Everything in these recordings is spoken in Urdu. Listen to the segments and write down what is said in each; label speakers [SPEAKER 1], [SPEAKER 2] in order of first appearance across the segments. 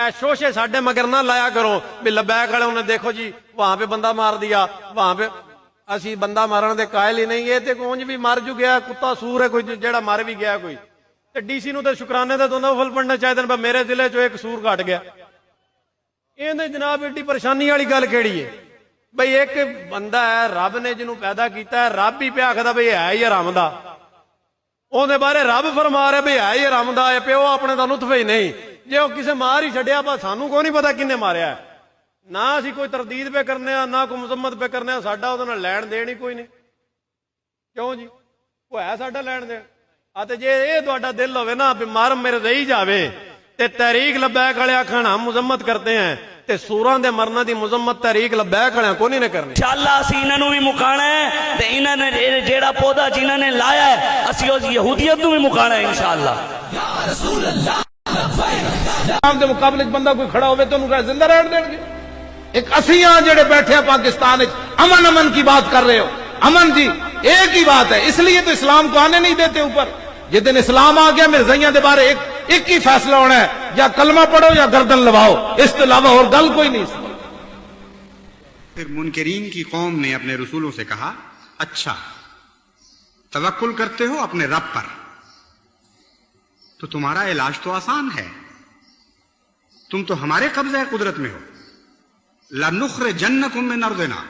[SPEAKER 1] اے شوشے ساڈے مگر نہ لایا کرو بھی لبیک والوں نے دیکھو جی وہاں پہ بندہ مار دیا، وہاں پہ اسی بندہ مارن دے قائل ہی نہیں. یہ تے کونج بھی مر جو گیا، کتا سور ہے کوئی جیڑا مر بھی گیا کوئی. تے ڈی سی نو تے شکرانے دے تو نفل پڑھنا چاہیے، میرے ضلع چو ایک سور کٹ گیا. یہ جناب ایڈی پریشانی والی گل کیڑی ہے بھئی؟ ایک بندہ ہے رب نے جنوں پیدا کیتا ہے، رب ہی پہ آخدا بھئی ہے ہی حرام دا، اون دے بارے رب فرما رہے بھئی ہے ہی حرام دا، پیو اپنے دا نطفہ ہی نہیں. جے وہ کسے مار ہی چھڈیا با سانو کو نہیں پتا کنے ماریا ہے، نہ اسی کوئی تردید پہ کرنے نہ کوئی مذمت پہ کرنے، ساڈا اودے نال لین دین ہی کوئی نہیں. کیوں جی؟ وہ ہے ساڈا لین دین. تے جے اے تہاڈا دل ہوے نا بھی مر میرے رہی جاوے تے تحریک لبیک والے آکھن ہم مذمت کرتے ہیں، تے سوراں دے مرنا دی مذمت تحریک لبیک والے کو نہیں کرنی.
[SPEAKER 2] انشاءاللہ اسی انہاں نوں بھی مکانا ہے تے انہاں نے جیڑا پودا جنہاں نے لایا ہے اسی اس یہودیت نوں بھی مکانا ہے انشاءاللہ. یا رسول اللہ
[SPEAKER 3] اسلام دے مقابلے بندہ کوئی کھڑا ہوئے تو انہوں زندہ رہن دیں گے. ایک اسیاں جڑے بیٹھے ہیں پاکستان امن کی بات کر رہے ہو. امن جی ایک ہی بات ہے، اس لیے تو اسلام کو آنے نہیں دیتے اوپر. جس دن اسلام آ گیا مرزائیاں دے بارے ایک ہی فیصلہ ہونا ہے، یا کلمہ پڑھو یا گردن لواؤ، اس کے علاوہ اور گل کوئی نہیں.
[SPEAKER 4] پھر منکرین کی قوم نے اپنے رسولوں سے کہا اچھا توکل کرتے ہو اپنے رب پر تو تمہارا علاج تو آسان ہے، تم تو ہمارے قبضہ قدرت میں ہو. لَنُخْرِجَنَّكُم مِّنْ أَرْضِنَا،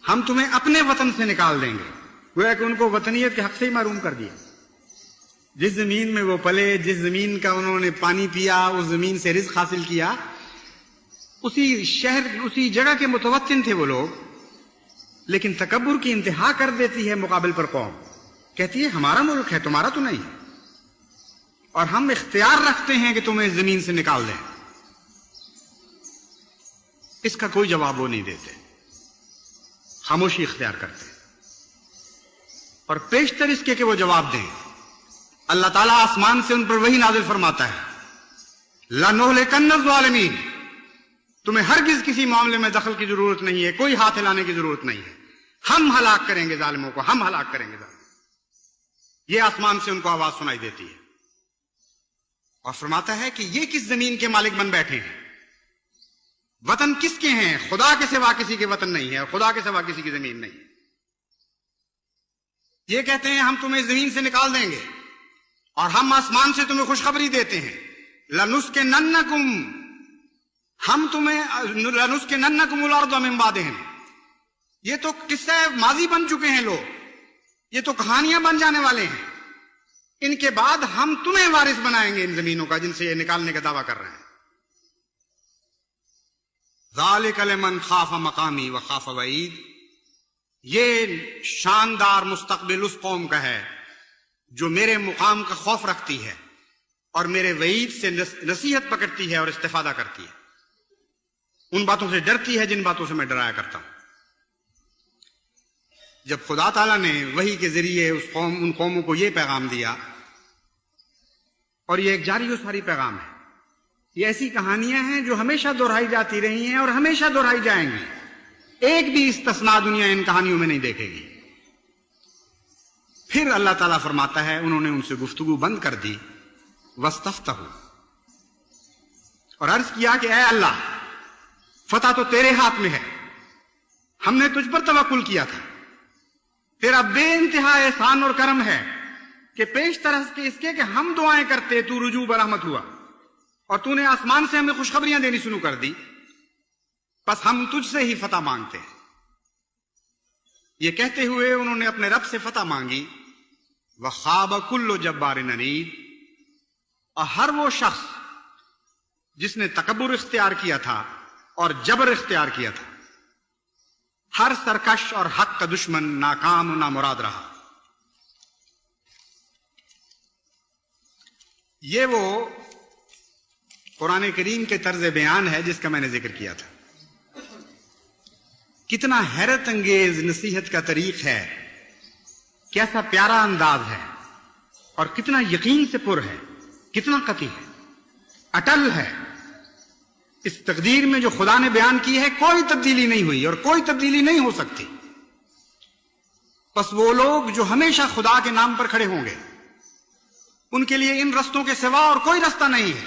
[SPEAKER 4] ہم تمہیں اپنے وطن سے نکال دیں گے. گویا کہ ان کو وطنیت کے حق سے ہی محروم کر دیا. جس زمین میں وہ پلے، جس زمین کا انہوں نے پانی پیا، اس زمین سے رزق حاصل کیا، اسی شہر اسی جگہ کے متوطن تھے وہ لوگ. لیکن تکبر کی انتہا کر دیتی ہے مقابل پر قوم، کہتی ہے ہمارا ملک ہے تمہارا تو نہیں، اور ہم اختیار رکھتے ہیں کہ تمہیں زمین سے نکال دیں. اس کا کوئی جواب وہ نہیں دیتے، خاموشی اختیار کرتے. اور پیشتر اس کے کہ وہ جواب دیں، اللہ تعالیٰ آسمان سے ان پر وہی نازل فرماتا ہے لَنُهْلِكَنَّ الظَّالِمِينَ، تمہیں ہرگز کسی معاملے میں دخل کی ضرورت نہیں ہے، کوئی ہاتھ ہلانے کی ضرورت نہیں ہے، ہم ہلاک کریں گے ظالموں کو، ہم ہلاک کریں گے ظالموں. یہ آسمان سے ان کو آواز سنائی دیتی ہے. اور فرماتا ہے کہ یہ کس زمین کے مالک بن بیٹھے ہیں، وطن کس کے ہیں؟ خدا کے سوا کسی کے وطن نہیں ہے، اور خدا کے سوا کسی کی زمین نہیں ہے. یہ کہتے ہیں ہم تمہیں زمین سے نکال دیں گے، اور ہم آسمان سے تمہیں خوشخبری دیتے ہیں لَنُسْكِنَنَّكُمْ، ہم تمہیں لَنُسْكِنَنَّكُمُ الْأَرْضَ مِن بَعْدِهِمْ. یہ تو قصہ ماضی بن چکے ہیں لوگ، یہ تو کہانیاں بن جانے والے ہیں. ان کے بعد ہم تمہیں وارث بنائیں گے ان زمینوں کا جن سے یہ نکالنے کا دعویٰ کر رہے ہیں. ذَلِكَ لِمَنْ خَافَ مَقَامِي وَخَافَ وَعِيدِ، یہ شاندار مستقبل اس قوم کا ہے جو میرے مقام کا خوف رکھتی ہے اور میرے وعید سے نصیحت پکڑتی ہے اور استفادہ کرتی ہے، ان باتوں سے ڈرتی ہے جن باتوں سے میں ڈرایا کرتا ہوں. جب خدا تعالیٰ نے وحی کے ذریعے ان قوموں کو یہ پیغام دیا، اور یہ ایک جاری و ساری پیغام ہے، یہ ایسی کہانیاں ہیں جو ہمیشہ دہرائی جاتی رہی ہیں اور ہمیشہ دہرائی جائیں گی، ایک بھی استثناء دنیا ان کہانیوں میں نہیں دیکھے گی. پھر اللہ تعالیٰ فرماتا ہے انہوں نے ان سے گفتگو بند کر دی، وَاسْتَفْتَحُوا، اور عرض کیا کہ اے اللہ فتح تو تیرے ہاتھ میں ہے، ہم نے تجھ پر توکل کیا تھا، تیرا بے انتہا احسان اور کرم ہے کہ پیش طرح کے اس کے کہ ہم دعائیں کرتے تو رجوع برحمت ہوا، اور تو نے آسمان سے ہمیں خوشخبریاں دینی شروع کر دی، بس ہم تجھ سے ہی فتح مانگتے ہیں. یہ کہتے ہوئے انہوں نے اپنے رب سے فتح مانگی. وَخَابَ كُلُّ جَبَّارٍ عَنِيدٍ، اور ہر وہ شخص جس نے تکبر اختیار کیا تھا اور جبر اختیار کیا تھا، ہر سرکش اور حق کا دشمن ناکام و نامراد رہا. یہ وہ قرآن کریم کے طرز بیان ہے جس کا میں نے ذکر کیا تھا. کتنا حیرت انگیز نصیحت کا طریق ہے، کیسا پیارا انداز ہے، اور کتنا یقین سے پر ہے، کتنا قطعی ہے، اٹل ہے. اس تقدیر میں جو خدا نے بیان کی ہے کوئی تبدیلی نہیں ہوئی اور کوئی تبدیلی نہیں ہو سکتی. بس وہ لوگ جو ہمیشہ خدا کے نام پر کھڑے ہوں گے، ان کے لیے ان رستوں کے سوا اور کوئی رستہ نہیں ہے.